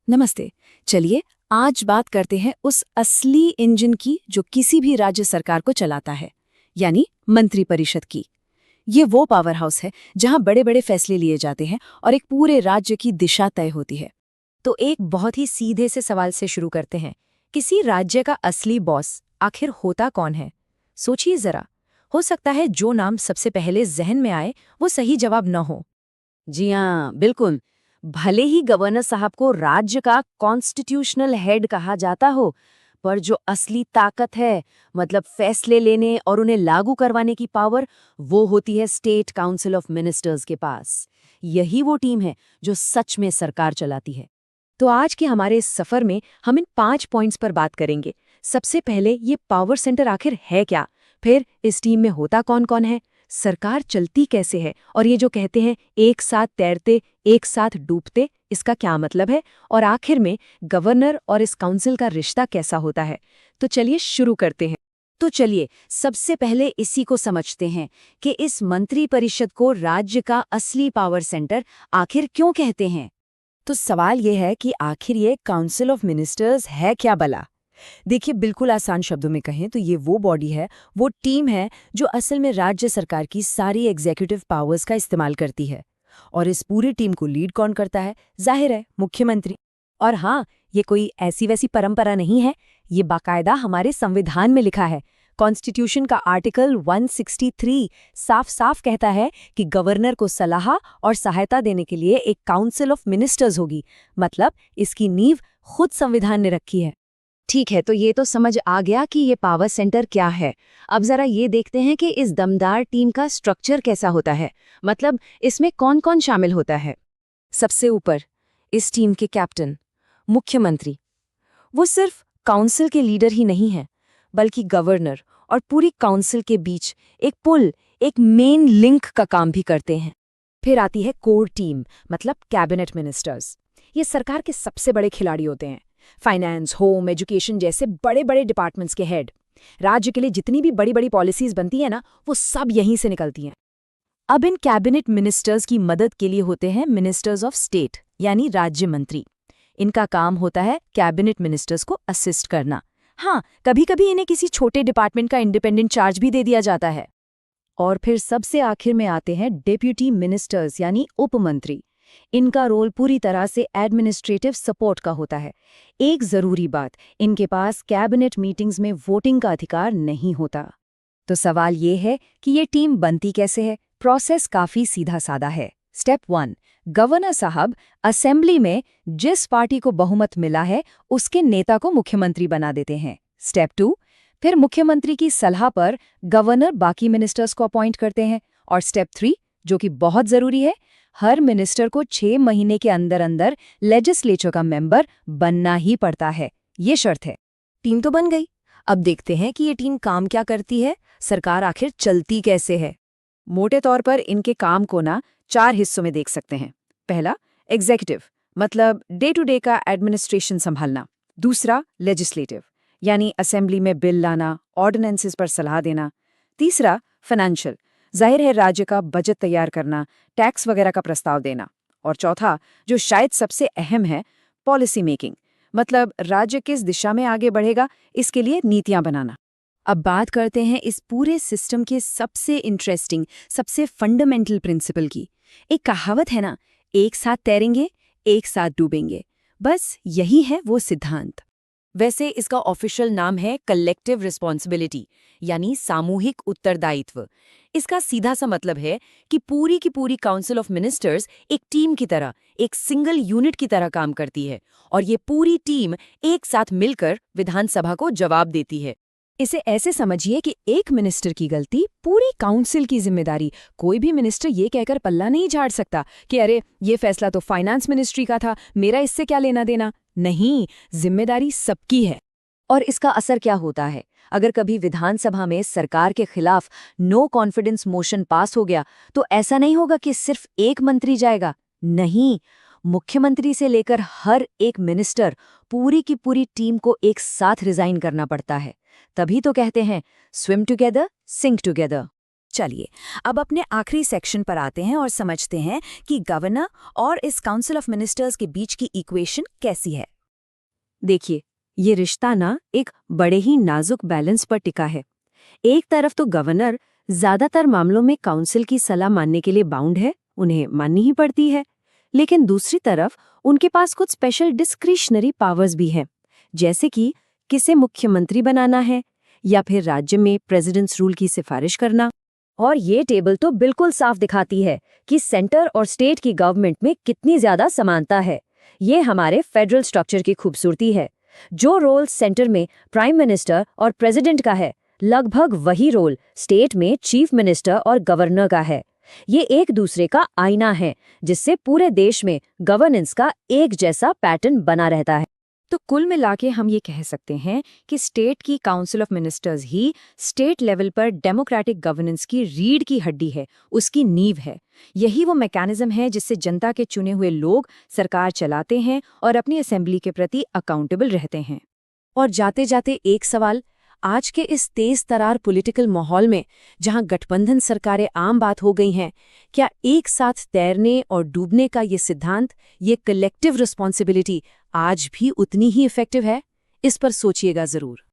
नमस्ते। चलिए आज बात करते हैं उस असली इंजन की जो किसी भी राज्य सरकार को चलाता है, यानी मंत्रिपरिषद की। ये वो पावर हाउस है जहां बड़े बड़े फैसले लिए जाते हैं और एक पूरे राज्य की दिशा तय होती है। तो एक बहुत ही सीधे से सवाल से शुरू करते हैं। किसी राज्य का असली बॉस आखिर होता कौन है? सोचिए जरा। हो सकता है जो नाम सबसे पहले जहन में आए वो सही जवाब न हो। जी हाँ, बिल्कुल। भले ही गवर्नर साहब को राज्य का कॉन्स्टिट्यूशनल हेड कहा जाता हो, पर जो असली ताकत है, मतलब फैसले लेने और उन्हें लागू करवाने की पावर, वो होती है स्टेट काउंसिल ऑफ मिनिस्टर्स के पास। यही वो टीम है जो सच में सरकार चलाती है। तो आज के हमारे इस सफर में हम इन 5 पॉइंट्स पर बात करेंगे। सबसे पहले ये पावर सेंटर आखिर है क्या, फिर इस टीम में होता कौन कौन है, सरकार चलती कैसे है, और ये जो कहते हैं एक साथ तैरते एक साथ डूबते, इसका क्या मतलब है, और आखिर में गवर्नर और इस काउंसिल का रिश्ता कैसा होता है। तो चलिए शुरू करते हैं। तो चलिए सबसे पहले इसी को समझते हैं कि इस मंत्री परिषद को राज्य का असली पावर सेंटर आखिर क्यों कहते हैं। तो सवाल ये है कि आखिर ये काउंसिल ऑफ मिनिस्टर्स है क्या भला? देखिए, बिल्कुल आसान शब्दों में कहें तो ये वो बॉडी है, वो टीम है जो असल में राज्य सरकार की सारी एग्जीक्यूटिव पावर्स का इस्तेमाल करती है। और इस पूरी टीम को लीड कौन करता है? जाहिर है, मुख्यमंत्री। और हाँ, ये कोई ऐसी वैसी परंपरा नहीं है, ये बाकायदा हमारे संविधान में लिखा है। कॉन्स्टिट्यूशन का आर्टिकल 163 साफ साफ कहता है कि गवर्नर को सलाह और सहायता देने के लिए एक काउंसिल ऑफ मिनिस्टर्स होगी। मतलब इसकी नींव खुद संविधान ने रखी है। ठीक है, तो ये तो समझ आ गया कि ये पावर सेंटर क्या है। अब जरा ये देखते हैं कि इस दमदार टीम का स्ट्रक्चर कैसा होता है, मतलब इसमें कौन कौन शामिल होता है। सबसे ऊपर इस टीम के कैप्टन, मुख्यमंत्री। वो सिर्फ काउंसिल के लीडर ही नहीं हैं, बल्कि गवर्नर और पूरी काउंसिल के बीच एक पुल, एक मेन लिंक का काम भी करते हैं। फिर आती है कोर टीम, मतलब कैबिनेट मिनिस्टर्स। ये सरकार के सबसे बड़े खिलाड़ी होते हैं। फाइनेंस, होम, एजुकेशन जैसे बड़े बड़े डिपार्टमेंट्स के हेड। राज्य के लिए जितनी भी बड़ी बड़ी पॉलिसीज बनती है ना, वो सब यहीं से निकलती हैं। अब इन कैबिनेट मिनिस्टर्स की मदद के लिए होते हैं मिनिस्टर्स ऑफ स्टेट, यानी राज्य मंत्री। इनका काम होता है कैबिनेट मिनिस्टर्स को असिस्ट करना। हाँ, कभी कभी इन्हें किसी छोटे डिपार्टमेंट का इंडिपेंडेंट चार्ज भी दे दिया जाता है। और फिर सबसे आखिर में आते हैं डेप्यूटी मिनिस्टर्स, यानी उपमंत्री। इनका रोल पूरी तरह से एडमिनिस्ट्रेटिव सपोर्ट का होता है। एक जरूरी बात, इनके पास कैबिनेट मीटिंग्स में वोटिंग का अधिकार नहीं होता। तो सवाल ये है कि ये टीम बनती कैसे है। प्रोसेस काफी सीधा साधा है। स्टेप 1, गवर्नर साहब असेंबली में जिस पार्टी को बहुमत मिला है उसके नेता को मुख्यमंत्री बना देते हैं। स्टेप 2, फिर मुख्यमंत्री की सलाह पर गवर्नर बाकी मिनिस्टर्स को अपॉइंट करते हैं। और स्टेप 3, जो कि बहुत जरूरी है, हर मिनिस्टर को 6 महीने के अंदर अंदर लेजिस्लेचर का मेंबर बनना ही पड़ता है। ये शर्त है। टीम तो बन गई। अब देखते हैं कि ये टीम काम क्या करती है, सरकार आखिर चलती कैसे है। मोटे तौर पर इनके काम को ना 4 हिस्सों में देख सकते हैं। पहला, एग्जीक्यूटिव, मतलब डे टू डे का एडमिनिस्ट्रेशन संभालना। दूसरा, लेजिस्लेटिव, यानी असेंबली में बिल लाना, ऑर्डिनेंसेस पर सलाह देना। तीसरा, फाइनेंशियल, जाहिर है राज्य का बजट तैयार करना, टैक्स वगैरह का प्रस्ताव देना। और चौथा, जो शायद सबसे अहम है, पॉलिसी मेकिंग, मतलब राज्य किस दिशा में आगे बढ़ेगा इसके लिए नीतियां बनाना। अब बात करते हैं इस पूरे सिस्टम के सबसे इंटरेस्टिंग, सबसे फंडामेंटल प्रिंसिपल की। एक कहावत है ना, एक साथ तैरेंगे एक साथ डूबेंगे। बस यही है वो सिद्धांत। वैसे इसका ऑफिशियल नाम है कलेक्टिव रिस्पॉन्सिबिलिटी, यानी सामूहिक उत्तरदायित्व। इसका सीधा सा मतलब है कि पूरी की पूरी काउंसिल ऑफ मिनिस्टर्स एक टीम की तरह, एक सिंगल यूनिट की तरह काम करती है, और ये पूरी टीम एक साथ मिलकर विधानसभा को जवाब देती है। इसे ऐसे समझिए कि एक मिनिस्टर की गलती पूरी काउंसिल की जिम्मेदारी। कोई भी मिनिस्टर ये कहकर पल्ला नहीं झाड़ सकता कि अरे ये फैसला तो फाइनेंस मिनिस्ट्री का था, मेरा इससे क्या लेना देना। नहीं, जिम्मेदारी सबकी है। और इसका असर क्या होता है? अगर कभी विधानसभा में सरकार के खिलाफ नो कॉन्फिडेंस मोशन पास हो गया, तो ऐसा नहीं होगा कि सिर्फ एक मंत्री जाएगा। नहीं, मुख्यमंत्री से लेकर हर एक मिनिस्टर, पूरी की पूरी टीम को एक साथ रिजाइन करना पड़ता है। तभी तो कहते हैं स्विम टुगेदर सिंक टुगेदर। चलिए अब अपने आखिरी सेक्शन पर आते हैं और समझते हैं कि गवर्नर और इस काउंसिल ऑफ मिनिस्टर्स के बीच की इक्वेशन कैसी है। देखिए, ये रिश्ता ना एक बड़े ही नाजुक बैलेंस पर टिका है। एक तरफ तो गवर्नर ज्यादातर मामलों में काउंसिल की सलाह मानने के लिए बाउंड है, उन्हें माननी ही पड़ती है। लेकिन दूसरी तरफ उनके पास कुछ स्पेशल डिस्क्रिशनरी पावर्स भी हैं, जैसे कि किसे मुख्यमंत्री बनाना है या फिर राज्य में प्रेसिडेंट्स रूल की सिफारिश करना। और ये टेबल तो बिल्कुल साफ दिखाती है कि सेंटर और स्टेट की गवर्नमेंट में कितनी ज्यादा समानता है। ये हमारे फेडरल स्ट्रक्चर की खूबसूरती है। जो रोल सेंटर में प्राइम मिनिस्टर और प्रेसिडेंट का है, लगभग वही रोल स्टेट में चीफ मिनिस्टर और गवर्नर का है। ये एक दूसरे का आईना है, जिससे पूरे देश में गवर्नेंस का एक जैसा पैटर्न बना रहता है। तो कुल मिलाके हम ये कह सकते हैं कि स्टेट की council of ministers he state level पर डेमोक्रेटिक गवर्नेंस की रीढ़ की हड्डी है, उसकी नींव है। यही वो मैकेनिज्म है जिससे जनता के चुने हुए लोग सरकार चलाते हैं और अपनी असेंबली के प्रति अकाउंटेबल रहते हैं। और जाते जाते एक सवाल, आज के इस तेज तरार पॉलिटिकल माहौल में जहां गठबंधन सरकारें आम बात हो गई हैं, क्या एक साथ तैरने और डूबने का ये सिद्धांत, ये कलेक्टिव रिस्पॉन्सिबिलिटी आज भी उतनी ही इफेक्टिव है? इस पर सोचिएगा जरूर।